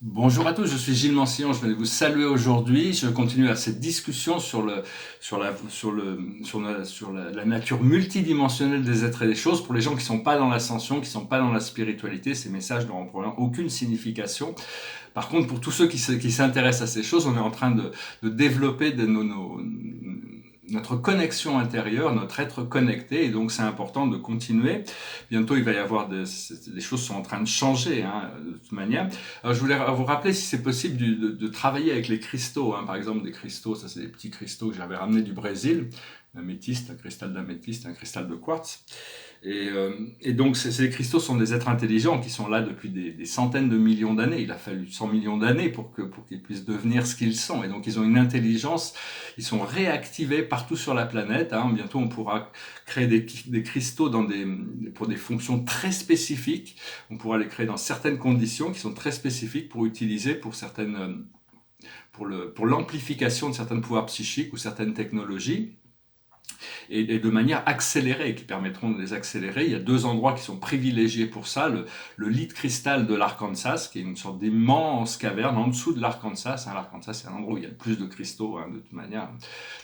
Bonjour à tous, je suis Gilles Mancillon, je vais vous saluer aujourd'hui. Je continue à cette discussion sur la nature multidimensionnelle des êtres et des choses. Pour les gens qui sont pas dans l'ascension, qui sont pas dans la spiritualité, ces messages n'auront probablement aucune signification. Par contre, pour tous ceux qui s'intéressent à ces choses, on est en train de développer notre connexion intérieure, notre être connecté, et donc c'est important de continuer. Bientôt, il va y avoir des choses sont en train de changer, hein, de toute manière. Alors, je voulais vous rappeler si c'est possible de travailler avec les cristaux, hein, par exemple des cristaux, ça c'est des petits cristaux que j'avais ramenés du Brésil, l'améthyste, un cristal d'améthyste, un cristal de quartz. Et donc ces cristaux sont des êtres intelligents qui sont là depuis des centaines de millions d'années. Il a fallu 100 millions d'années pour qu'ils puissent devenir ce qu'ils sont. Et donc ils ont une intelligence, ils sont réactivés partout sur la planète. Hein. Bientôt on pourra créer des cristaux pour des fonctions très spécifiques. On pourra les créer dans certaines conditions qui sont très spécifiques pour utiliser pour certaines, pour l'amplification de certains pouvoirs psychiques ou certaines technologies et de manière accélérée, qui permettront de les accélérer. Il y a deux endroits qui sont privilégiés pour ça. Le lit de cristal de l'Arkansas, qui est une sorte d'immense caverne en dessous de l'Arkansas. Hein, L'Arkansas, c'est un endroit où il y a le plus de cristaux, hein, de toute manière.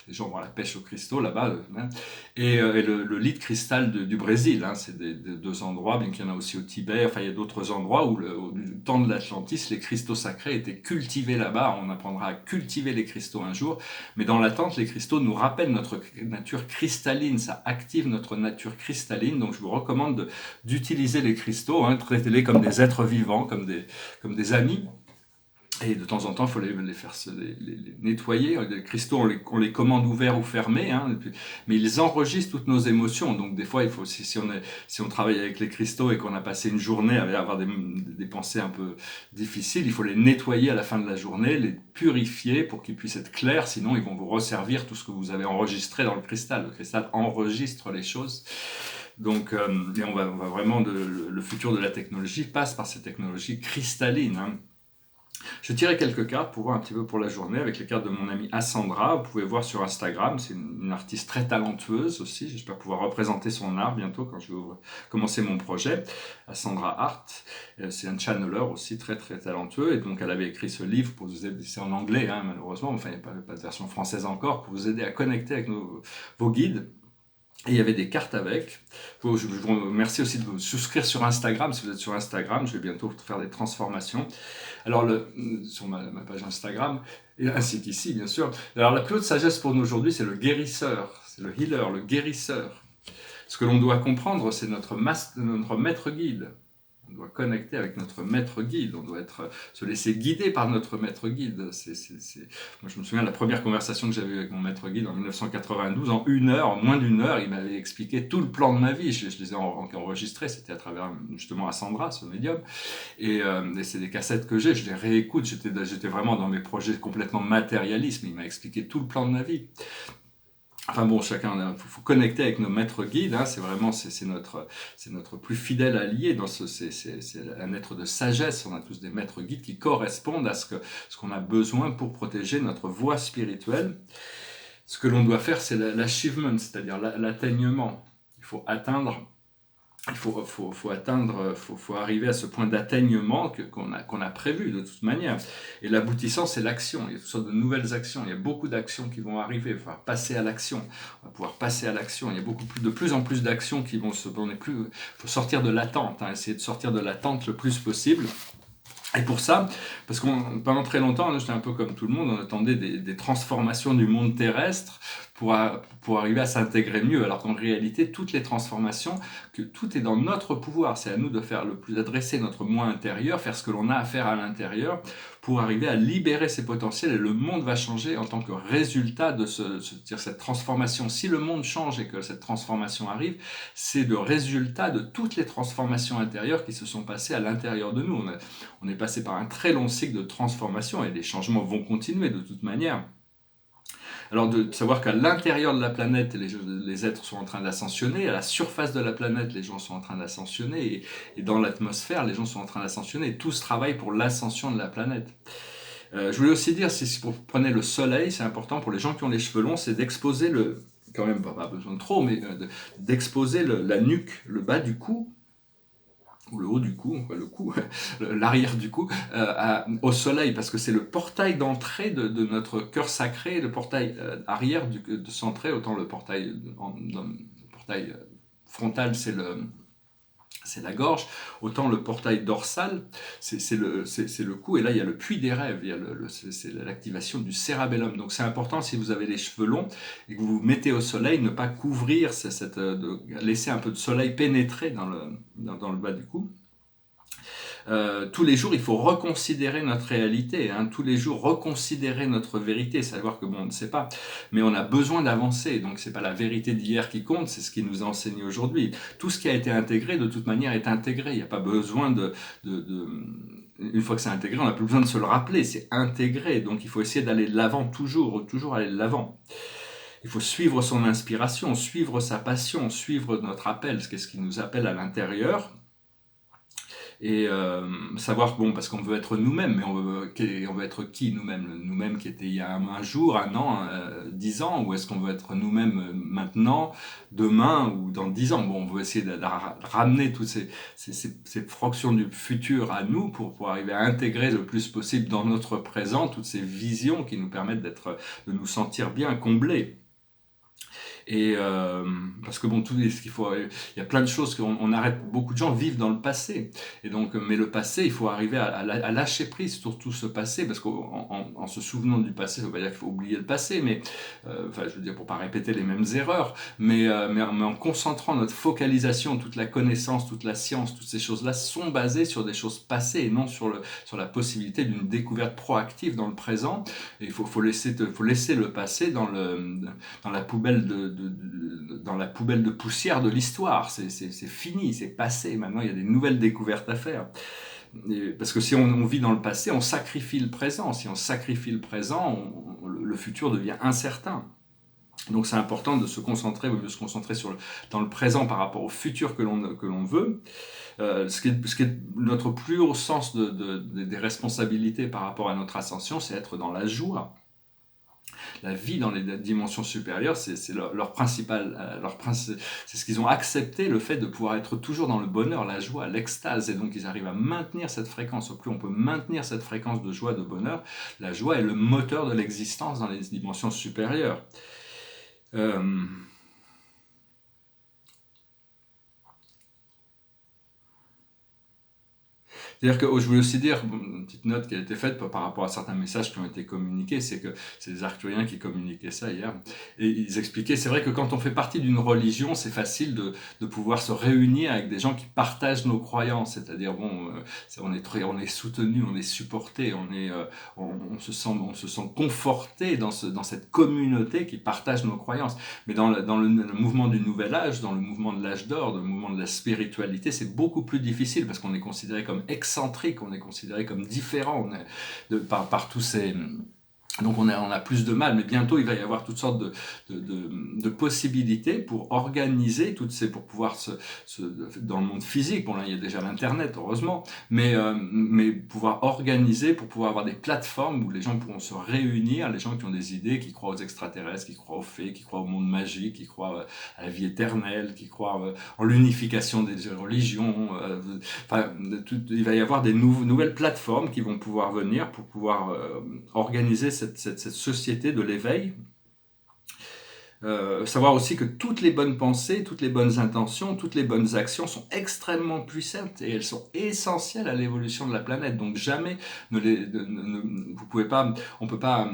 Les gens vont à la pêche aux cristaux là-bas. Hein. Et le lit de cristal du Brésil, hein, c'est des deux endroits, bien qu'il y en a aussi au Tibet. Enfin, il y a d'autres endroits où, du temps de l'Atlantis, les cristaux sacrés étaient cultivés là-bas. On apprendra à cultiver les cristaux un jour. Mais dans l'attente, les cristaux nous rappellent notre nature cristalline, ça active notre nature cristalline, donc je vous recommande d'utiliser les cristaux, hein, traitez-les comme des êtres vivants, comme des amis, et de temps en temps, il faut les faire les nettoyer. Les cristaux, on les commande ouverts ou fermés, hein, mais ils enregistrent toutes nos émotions. Donc des fois, il faut si on travaille avec les cristaux et qu'on a passé une journée à avoir des pensées un peu difficiles, il faut les nettoyer à la fin de la journée, les purifier pour qu'ils puissent être clairs. Sinon, ils vont vous resservir tout ce que vous avez enregistré dans le cristal. Le cristal enregistre les choses. Donc, et on va vraiment le futur de la technologie passe par ces technologies cristallines. Hein. Je tirais quelques cartes pour voir un petit peu pour la journée avec les cartes de mon amie Assandra. Vous pouvez voir sur Instagram, c'est une artiste très talentueuse aussi. J'espère pouvoir représenter son art bientôt quand je vais commencer mon projet. Assandra Art, c'est un channeler aussi très très talentueux. Et donc elle avait écrit ce livre pour vous aider, c'est en anglais hein, malheureusement, enfin il n'y a pas de version française encore, pour vous aider à connecter avec vos guides. Et il y avait des cartes avec. Je vous remercie aussi de vous souscrire sur Instagram. Si vous êtes sur Instagram, je vais bientôt faire des transformations. Alors, sur ma page Instagram, et ainsi qu'ici, bien sûr. Alors, la plus haute sagesse pour nous aujourd'hui, c'est le guérisseur. C'est le healer, le guérisseur. Ce que l'on doit comprendre, c'est notre maître guide. On doit connecter avec notre maître guide, on doit se laisser guider par notre maître guide. Moi, je me souviens de la première conversation que j'avais eu avec mon maître guide en 1992, en moins d'une heure, il m'avait expliqué tout le plan de ma vie. Je les ai enregistrés, c'était à travers justement Assandra, ce médium. Et c'est des cassettes que je les réécoute, j'étais vraiment dans mes projets complètement matérialisme, il m'a expliqué tout le plan de ma vie. Enfin bon, chacun, faut connecter avec nos maîtres guides. Hein, c'est notre plus fidèle allié. C'est un être de sagesse. On a tous des maîtres guides qui correspondent à ce qu'on a besoin pour protéger notre voie spirituelle. Ce que l'on doit faire, c'est l'achievement, c'est-à-dire l'atteignement. Il faut atteindre. Il faut arriver à ce point d'atteignement qu'on a prévu de toute manière. Et l'aboutissant, c'est l'action. Il y a toutes sortes de nouvelles actions. Il y a beaucoup d'actions qui vont arriver. Il va falloir passer à l'action. On va pouvoir passer à l'action. Il y a de plus en plus d'actions qui vont se. Il faut sortir de l'attente. Hein, essayer de sortir de l'attente le plus possible. Et pour ça, parce que pendant très longtemps, j'étais un peu comme tout le monde, on attendait des transformations du monde terrestre pour arriver à s'intégrer mieux, alors qu'en réalité, toutes les transformations, que tout est dans notre pouvoir, c'est à nous d'adresser notre moi intérieur, faire ce que l'on a à faire à l'intérieur, pour arriver à libérer ses potentiels, et le monde va changer en tant que résultat de cette transformation. Si le monde change et que cette transformation arrive, c'est le résultat de toutes les transformations intérieures qui se sont passées à l'intérieur de nous. On est passé par un très long cycle de transformation et les changements vont continuer de toute manière. Alors de savoir qu'à l'intérieur de la planète, les êtres sont en train d'ascensionner, à la surface de la planète, les gens sont en train d'ascensionner, et dans l'atmosphère, les gens sont en train d'ascensionner, et tous travaillent pour l'ascension de la planète. Je voulais aussi dire, si vous prenez le soleil, c'est important pour les gens qui ont les cheveux longs, c'est d'exposer quand même pas besoin de trop, mais d'exposer la nuque, le bas du cou, ou le haut du cou, le cou, l'arrière du cou, au soleil, parce que c'est le portail d'entrée de notre cœur sacré, le portail arrière de centré, autant le portail, le portail frontal, c'est la gorge, autant le portail dorsal, c'est le cou, et là il y a le puits des rêves, il y a c'est l'activation du cérébellum. Donc c'est important, si vous avez les cheveux longs et que vous vous mettez au soleil, ne pas couvrir, laisser un peu de soleil pénétrer dans le bas du cou. Tous les jours, il faut reconsidérer notre réalité, hein, tous les jours reconsidérer notre vérité, savoir que bon, on ne sait pas, mais on a besoin d'avancer, donc c'est pas la vérité d'hier qui compte, c'est ce qui nous a enseigné aujourd'hui. Tout ce qui a été intégré, de toute manière, est intégré, il n'y a pas besoin une fois que c'est intégré, on n'a plus besoin de se le rappeler, c'est intégré, donc il faut essayer d'aller de l'avant, toujours aller de l'avant. Il faut suivre son inspiration, suivre sa passion, suivre notre appel, ce qui nous appelle à l'intérieur, et savoir bon, parce qu'on veut être nous-mêmes, mais on veut être qui nous-mêmes qui était il y a un jour, un an, 10 ans, ou est-ce qu'on veut être nous-mêmes maintenant, demain ou dans 10 ans? Bon, on veut essayer de ramener toutes ces fractions du futur à nous pour arriver à intégrer le plus possible dans notre présent toutes ces visions qui nous permettent de nous sentir bien comblés. Et parce que bon, il y a plein de choses qu'on arrête. Beaucoup de gens vivent dans le passé, et donc, mais le passé, il faut arriver à lâcher prise sur tout ce passé, parce qu'en se souvenant du passé, ça veut pas dire qu'il faut oublier le passé, mais enfin, je veux dire pour pas répéter les mêmes erreurs, mais en concentrant notre focalisation, toute la connaissance, toute la science, toutes ces choses-là sont basées sur des choses passées et non sur la possibilité d'une découverte proactive dans le présent. Et il faut laisser le passé dans la poubelle dans la poubelle de poussière de l'histoire. C'est fini, c'est passé. Maintenant, il y a des nouvelles découvertes à faire. Parce que si on vit dans le passé, on sacrifie le présent. Si on sacrifie le présent, le futur devient incertain. Donc c'est important de se concentrer dans le présent par rapport au futur que l'on veut. Ce qui est notre plus haut sens des responsabilités par rapport à notre ascension, c'est être dans la joie. La vie dans les dimensions supérieures, c'est leur principal, c'est ce qu'ils ont accepté, le fait de pouvoir être toujours dans le bonheur, la joie, l'extase, et donc ils arrivent à maintenir cette fréquence. Au plus on peut maintenir cette fréquence de joie, de bonheur, la joie est le moteur de l'existence dans les dimensions supérieures. C'est-à-dire que je voulais aussi dire, une petite note qui a été faite par rapport à certains messages qui ont été communiqués, c'est que c'est des Arcturiens qui communiquaient ça hier, et ils expliquaient, c'est vrai que quand on fait partie d'une religion, c'est facile de pouvoir se réunir avec des gens qui partagent nos croyances, c'est-à-dire bon, on est soutenu, on est supporté, on se sent conforté dans cette communauté qui partage nos croyances. Mais dans le mouvement du nouvel âge, dans le mouvement de l'âge d'or, dans le mouvement de la spiritualité, c'est beaucoup plus difficile parce qu'on est considéré comme excentrique, on est considéré comme différent par tous ces... Donc on a plus de mal, mais bientôt il va y avoir toutes sortes de possibilités pour organiser pour pouvoir dans le monde physique, bon là il y a déjà l'internet heureusement, mais pouvoir organiser, pour pouvoir avoir des plateformes où les gens pourront se réunir, les gens qui ont des idées, qui croient aux extraterrestres, qui croient aux fées, qui croient au monde magique, qui croient à la vie éternelle, qui croient en l'unification des religions, il va y avoir des nouvelles plateformes qui vont pouvoir venir pour pouvoir organiser cette société de l'éveil. Savoir aussi que toutes les bonnes pensées, toutes les bonnes intentions, toutes les bonnes actions sont extrêmement puissantes et elles sont essentielles à l'évolution de la planète. Donc jamais vous pouvez pas, on peut pas,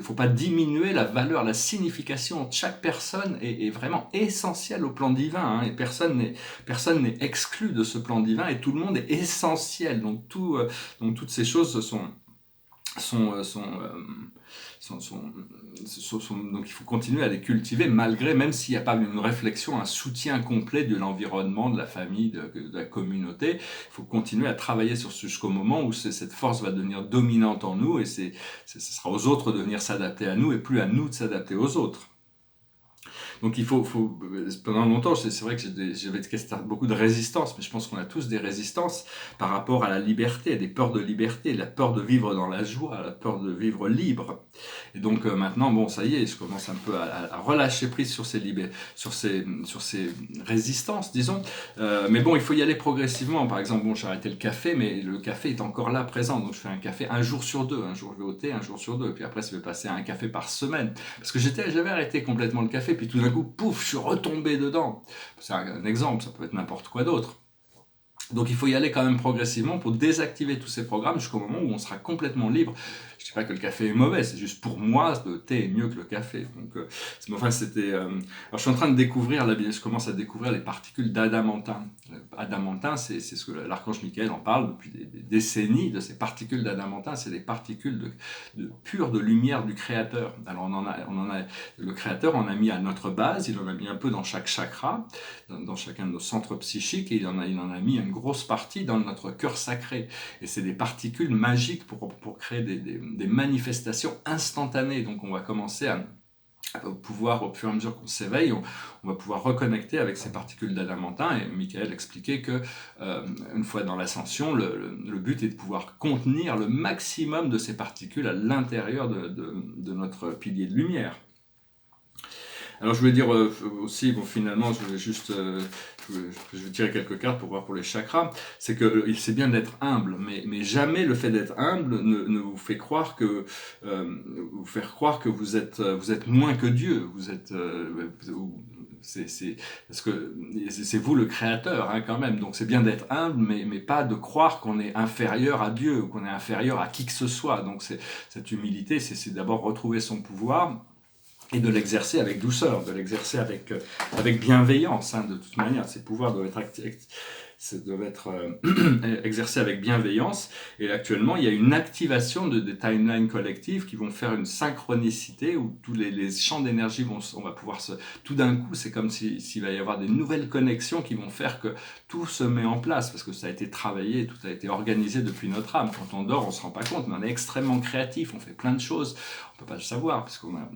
faut pas diminuer la valeur, la signification de chaque personne est vraiment essentielle au plan divin, hein, et personne n'est exclu de ce plan divin et tout le monde est essentiel. Donc toutes ces choses donc il faut continuer à les cultiver même s'il n'y a pas une réflexion, un soutien complet de l'environnement, de la famille, de la communauté. Il faut continuer à travailler jusqu'au moment où cette force va devenir dominante en nous et ce sera aux autres de venir s'adapter à nous et plus à nous de s'adapter aux autres. Donc pendant longtemps, c'est vrai que j'avais beaucoup de résistance, mais je pense qu'on a tous des résistances par rapport à la liberté, à des peurs de liberté, la peur de vivre dans la joie, la peur de vivre libre. Et donc maintenant, bon, ça y est, je commence un peu à relâcher prise sur ces résistances, disons. Mais bon, il faut y aller progressivement. Par exemple, bon, j'ai arrêté le café, mais le café est encore là, présent. Donc je fais un café un jour sur deux. Un jour je vais au thé, un jour sur deux. Puis après, ça va passer à un café par semaine. Parce que j'avais arrêté complètement le café, puis tout d'un coup, pouf, je suis retombé dedans. C'est un exemple, ça peut être n'importe quoi d'autre. Donc il faut y aller quand même progressivement pour désactiver tous ces programmes jusqu'au moment où on sera complètement libre. Je ne dis pas que le café est mauvais, c'est juste pour moi, le thé est mieux que le café. Donc, alors je suis en train de je commence à découvrir les particules d'adamantin. Adamantin, c'est ce que l'archange Michael en parle depuis des décennies, de ces particules d'adamantin. C'est des particules pures de lumière du Créateur. Alors le Créateur en a mis à notre base, il en a mis un peu dans chaque chakra, dans chacun de nos centres psychiques, et il en a mis une grosse partie dans notre cœur sacré. Et c'est des particules magiques pour créer des manifestations instantanées. Donc on va commencer à pouvoir, au fur et à mesure qu'on s'éveille, on va pouvoir reconnecter avec ces particules d'adamantin. Et Michael expliquait que une fois dans l'ascension, le but est de pouvoir contenir le maximum de ces particules à l'intérieur de notre pilier de lumière. Alors je voulais dire aussi, bon finalement je vais juste je vais tirer quelques cartes pour voir pour les chakras, c'est que c'est bien d'être humble, mais jamais le fait d'être humble ne vous fait croire que vous faire croire que vous êtes moins que Dieu, vous êtes parce que c'est vous le créateur hein, quand même, donc c'est bien d'être humble, mais pas de croire qu'on est inférieur à Dieu ou qu'on est inférieur à qui que ce soit. Donc cette humilité, c'est d'abord retrouver son pouvoir et de l'exercer avec douceur, de l'exercer avec bienveillance. Hein, de toute manière, ces pouvoirs doivent être exercés avec bienveillance. Et actuellement, il y a une activation des timelines collectives qui vont faire une synchronicité où tous les champs d'énergie on va pouvoir tout d'un coup, c'est comme s'il va y avoir des nouvelles connexions qui vont faire que tout se met en place parce que ça a été travaillé, tout a été organisé depuis notre âme. Quand on dort, on se rend pas compte, mais on est extrêmement créatif, on fait plein de choses. On peut pas le savoir parce qu'on a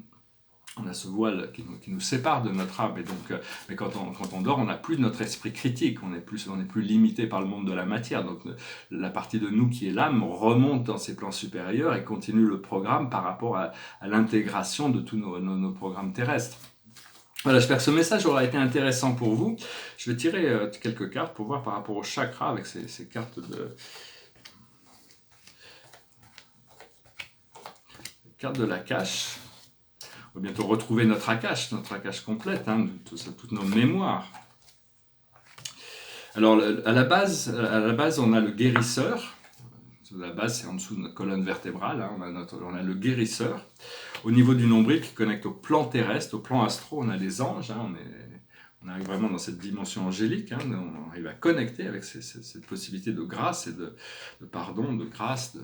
ce voile qui nous sépare de notre âme, et donc, mais quand on dort, on n'a plus notre esprit critique, on est plus limité par le monde de la matière, donc la partie de nous qui est l'âme remonte dans ses plans supérieurs et continue le programme par rapport à l'intégration de tous nos programmes terrestres. Voilà, j'espère que ce message aura été intéressant pour vous. Je vais tirer quelques cartes pour voir par rapport au chakra avec ces cartes de la cache. On va bientôt retrouver notre akash complète, hein, toutes nos mémoires. Alors, à la base, on a le guérisseur. La base, c'est en dessous de notre colonne vertébrale. Hein, on a le guérisseur. Au niveau du nombril qui connecte au plan terrestre, au plan astro, on a les anges. Hein, on arrive vraiment dans cette dimension angélique. Hein, on arrive à connecter avec cette possibilité de grâce et de pardon, de grâce,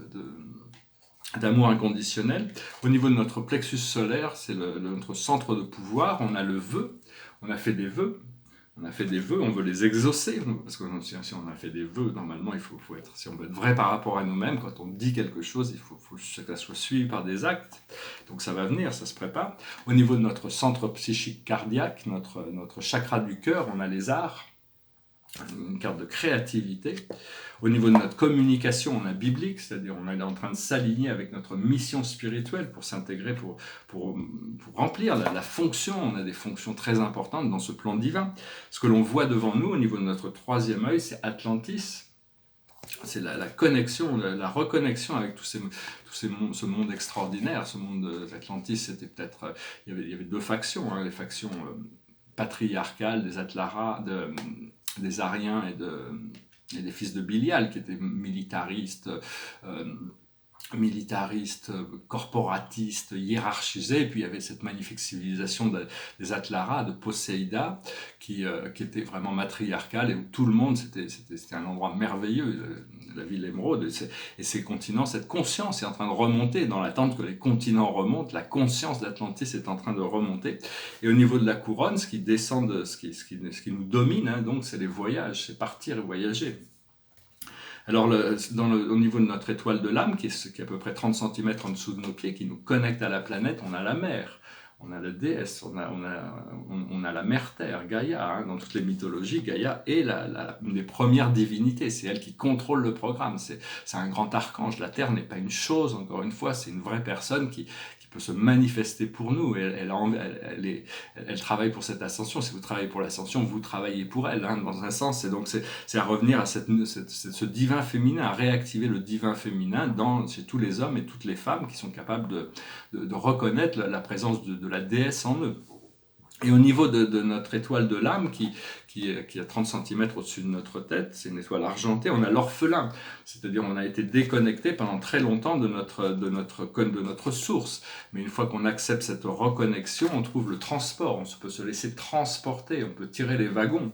d'amour inconditionnel. Au niveau de notre plexus solaire, c'est notre centre de pouvoir. On a le vœu, on a fait des vœux, on veut les exaucer, parce que si on a fait des vœux, normalement, si on veut être vrai par rapport à nous-mêmes, quand on dit quelque chose, il faut que ça soit suivi par des actes. Donc ça va venir, ça se prépare. Au niveau de notre centre psychique cardiaque, notre chakra du cœur, on a les arts, une carte de créativité. Au niveau de notre communication, on a biblique, c'est-à-dire on est en train de s'aligner avec notre mission spirituelle pour s'intégrer, pour remplir la fonction. On a des fonctions très importantes dans ce plan divin. Ce que l'on voit devant nous, au niveau de notre troisième œil, c'est Atlantis. C'est la connexion, la reconnexion avec ce monde extraordinaire. Ce monde d'Atlantis, c'était peut-être... Il y avait deux factions, hein, les factions patriarcales des Atlaras, des Ariens et des fils de Bilial qui étaient militaristes, corporatistes, hiérarchisés. Et puis il y avait cette magnifique civilisation des Atlaras, de Poséida, qui était vraiment matriarcale et où tout le monde, c'était un endroit merveilleux, la ville émeraude. Et ces continents, cette conscience est en train de remonter. Dans l'attente que les continents remontent, la conscience d'Atlantis est en train de remonter. Et au niveau de la couronne, ce qui descend, ce qui nous domine, hein, donc c'est les voyages, c'est partir et voyager. Alors, au niveau de notre étoile de l'âme, qui est à peu près 30 cm en dessous de nos pieds, qui nous connecte à la planète, on a la mer. on a la déesse, on a la mère terre, Gaïa, hein. Dans toutes les mythologies, Gaïa est une des premières divinités, c'est elle qui contrôle le programme, c'est un grand archange. La terre n'est pas une chose, encore une fois, c'est une vraie personne qui peut se manifester pour nous, et elle travaille pour cette ascension. Si vous travaillez pour l'ascension, vous travaillez pour elle, hein, dans un sens, et donc c'est à revenir à ce divin féminin, à réactiver le divin féminin chez tous les hommes et toutes les femmes qui sont capables de reconnaître la présence de la déesse en eux. Et au niveau de notre étoile de l'âme, qui a 30 cm au-dessus de notre tête, c'est une étoile argentée, on a l'orphelin, c'est-à-dire on a été déconnecté pendant très longtemps de notre source. Mais une fois qu'on accepte cette reconnexion, on trouve le transport, on peut se laisser transporter, on peut tirer les wagons,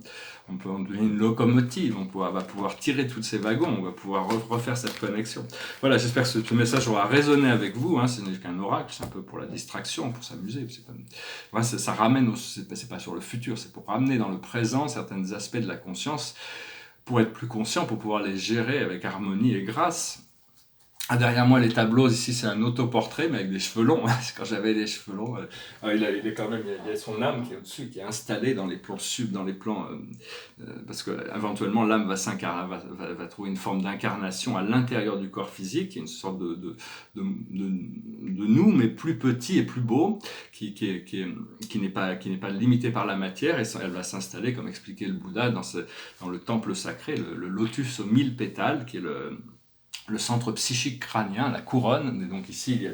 on peut en devenir une locomotive, va pouvoir tirer tous ces wagons, on va pouvoir refaire cette connexion. Voilà, j'espère que ce message aura résonné avec vous, hein. Ce n'est qu'un oracle, c'est un peu pour la distraction, pour s'amuser. Ça ramène, c'est pas sur le futur, c'est pour ramener dans le présent certains aspects de la conscience, pour être plus conscient, pour pouvoir les gérer avec harmonie et grâce. Derrière moi, les tableaux, ici, c'est un autoportrait, mais avec des cheveux longs. Quand j'avais les cheveux longs, il est quand même, il y a son âme qui est au-dessus, qui est installée dans les plans parce que éventuellement l'âme va trouver une forme d'incarnation à l'intérieur du corps physique, qui est une sorte de nous, mais plus petit et plus beau, qui n'est pas limité par la matière, et elle va s'installer, comme expliquait le Bouddha, dans le temple sacré, le lotus aux 1000 pétales, qui est le centre psychique crânien, la couronne. Et donc ici, il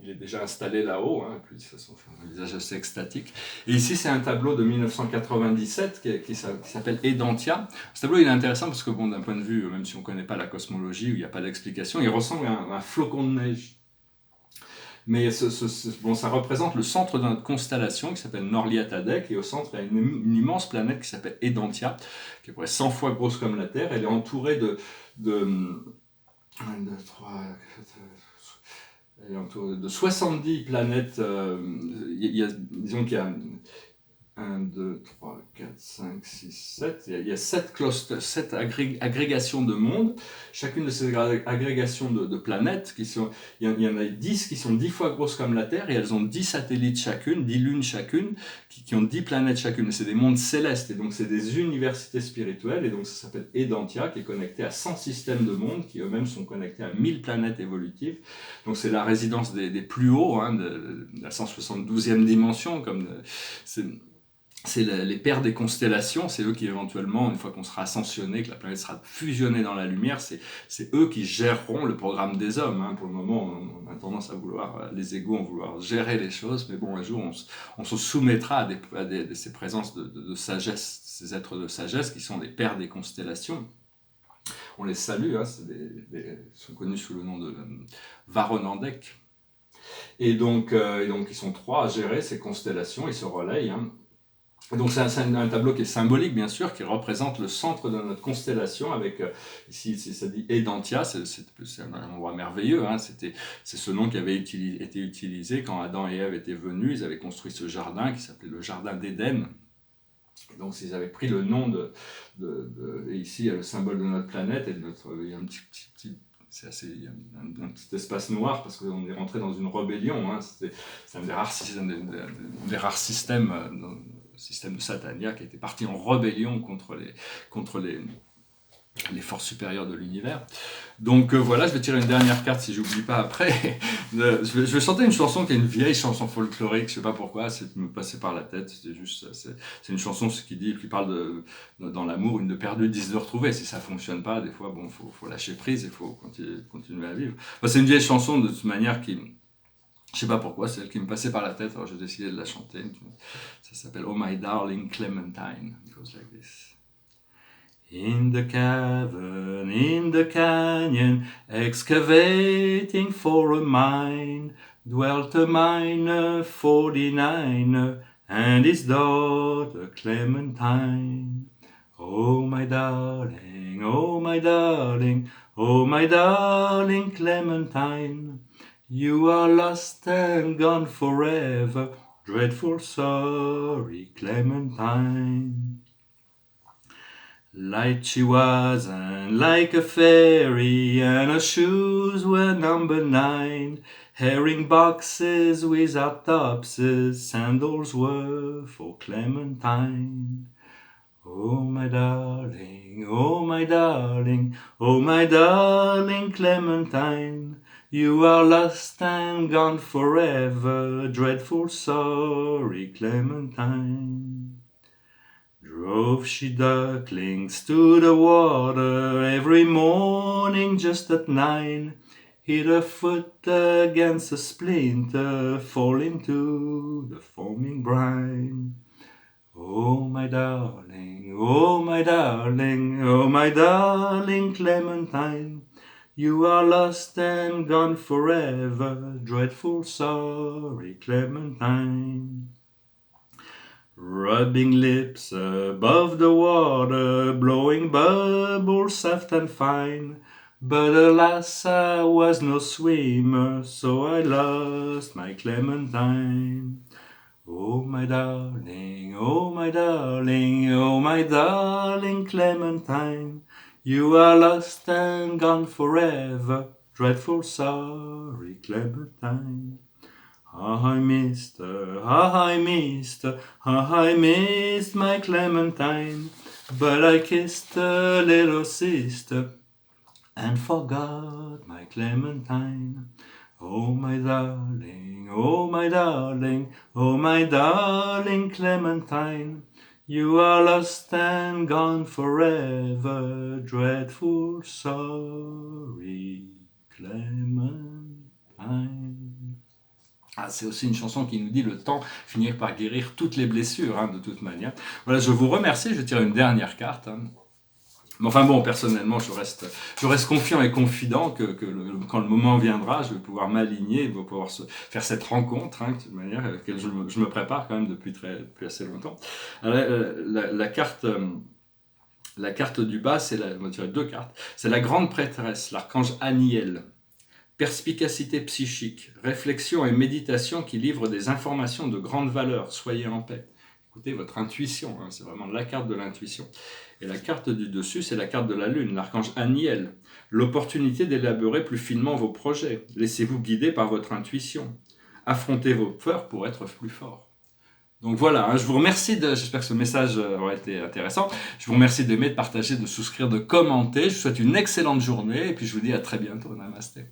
est déjà installé là-haut, hein, puis un visage assez extatique. Et ici, c'est un tableau de 1997 qui s'appelle Edantia. Ce tableau, il est intéressant parce que, d'un point de vue, même si on ne connaît pas la cosmologie, où il n'y a pas d'explication, il ressemble à un flocon de neige. Mais ça représente le centre de notre constellation qui s'appelle Norliatadek, et au centre, il y a une immense planète qui s'appelle Edantia, qui est près 100 fois grosse comme la Terre. Elle est entourée de 1, 2, 3, 4, elle est entourée de 70 planètes. Disons qu'il y a 1, 2, 3, 4, 5, 6, 7. Il y a 7 agrégations de mondes. Chacune de ces agrégations de planètes, il y en a 10 qui sont 10 fois grosses comme la Terre, et elles ont 10 satellites chacune, 10 lunes chacune, qui ont 10 planètes chacune. C'est des mondes célestes, et donc c'est des universités spirituelles, et donc ça s'appelle Edantia, qui est connecté à 100 systèmes de mondes, qui eux-mêmes sont connectés à 1000 planètes évolutives. Donc c'est la résidence des plus hauts, hein, de la 172e dimension, c'est les pères des constellations, c'est eux qui éventuellement, une fois qu'on sera ascensionné, que la planète sera fusionnée dans la lumière, c'est eux qui géreront le programme des hommes, hein. Pour le moment, on a tendance à vouloir, les égos vont vouloir gérer les choses, mais bon, un jour, on se soumettra à ces présences de sagesse, ces êtres de sagesse qui sont les pères des constellations. On les salue, hein, ils sont connus sous le nom de Varonandek. Et donc, ils sont 3 à gérer ces constellations, ils se relayent, hein. Donc c'est un tableau qui est symbolique, bien sûr, qui représente le centre de notre constellation, avec, ici ça dit Edantia, c'est un endroit merveilleux, hein. C'est ce nom qui avait été utilisé quand Adam et Ève étaient venus. Ils avaient construit ce jardin qui s'appelait le jardin d'Éden. Donc ils avaient pris le nom et ici il y a le symbole de notre planète, et il y a un petit il y a un petit espace noir parce qu'on est rentré dans une rébellion, hein. C'est un des rares systèmes, système de Satania, qui était parti en rébellion contre les forces supérieures de l'univers. Donc voilà, je vais tirer une dernière carte si j'oublie pas après. Je vais chanter une chanson qui est une vieille chanson folklorique, je sais pas pourquoi, c'est me passer par la tête, c'est une chanson qui parle dans l'amour, une de perdue, 10 de retrouvée. Si ça fonctionne pas, des fois, faut lâcher prise, il faut continuer à vivre. C'est une vieille chanson de toute manière je sais pas pourquoi, c'est elle qui me passait par la tête, alors j'ai décidé de la chanter. Ça s'appelle Oh My Darling Clementine. It goes like this. In the cavern, in the canyon, excavating for a mine, dwelt a miner 49er and his daughter Clementine. Oh my darling, oh my darling, oh my darling Clementine. You are lost and gone forever, dreadful sorry Clementine. Light she was and like a fairy, and her shoes were number 9. Herring boxes without topses, sandals were for Clementine. Oh my darling, oh my darling, oh my darling Clementine, you are lost and gone forever, dreadful sorry Clementine. Drove she ducklings to the water every morning just at 9, hit her foot against a splinter, fall into the foaming brine. Oh my darling, oh my darling, oh my darling Clementine, you are lost and gone forever, dreadful sorry Clementine. Rubbing lips above the water, blowing bubbles soft and fine, but alas I was no swimmer, so I lost my Clementine. Oh my darling, oh my darling, oh my darling Clementine, you are lost and gone forever, dreadful sorry Clementine. Ah, I missed her, ah, I missed her, ah, I missed my Clementine, but I kissed her little sister and forgot my Clementine. Oh my darling, oh my darling, oh my darling Clementine, you are lost and gone forever, dreadful sorry Clementine. Ah, c'est aussi une chanson qui nous dit le temps finir par guérir toutes les blessures, hein, de toute manière. Voilà, je vous remercie, je tire une dernière carte. Hein. Mais enfin bon, personnellement, je reste confiant et confident que quand le moment viendra, je vais pouvoir m'aligner, je vais pouvoir faire cette rencontre, hein, de toute manière, à laquelle je me prépare quand même depuis assez longtemps. Alors, la carte du bas, on va tirer deux cartes, c'est la grande prêtresse, l'archange Aniel. Perspicacité psychique, réflexion et méditation qui livrent des informations de grande valeur, soyez en paix. Écoutez votre intuition, hein, c'est vraiment la carte de l'intuition. Et la carte du dessus, c'est la carte de la lune, l'archange Aniel. L'opportunité d'élaborer plus finement vos projets. Laissez-vous guider par votre intuition. Affrontez vos peurs pour être plus fort. Donc voilà, hein, je vous remercie, j'espère que ce message aura été intéressant. Je vous remercie d'aimer, de partager, de souscrire, de commenter. Je vous souhaite une excellente journée et puis je vous dis à très bientôt. Namasté.